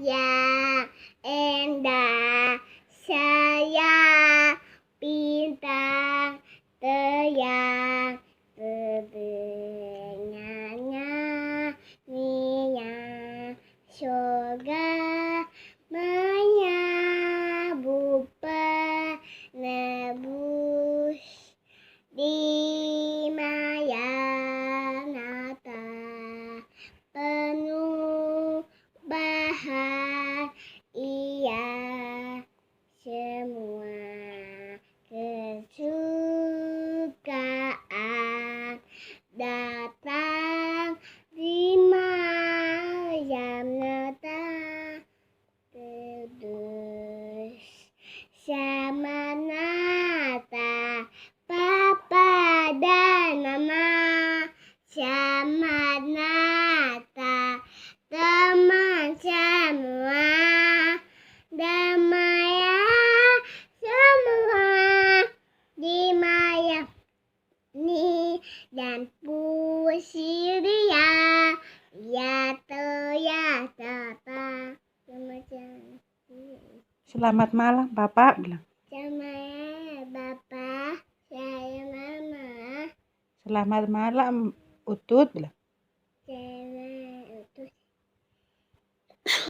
yang indah, saya bintang terang terdengarnya nyanyian surga menyambut penebus di Maranatha, penuh bahagia semua kesukaan datang di Maranatha kudus. Maranatha, Papa dan Mama, Maranatha, teman semua, damai semua di Miami dan Syria, ya ternyata semacam. Selamat malam, Bapak bilang. Selamat Bapak, saya Mama. Selamat malam, Utut bilang.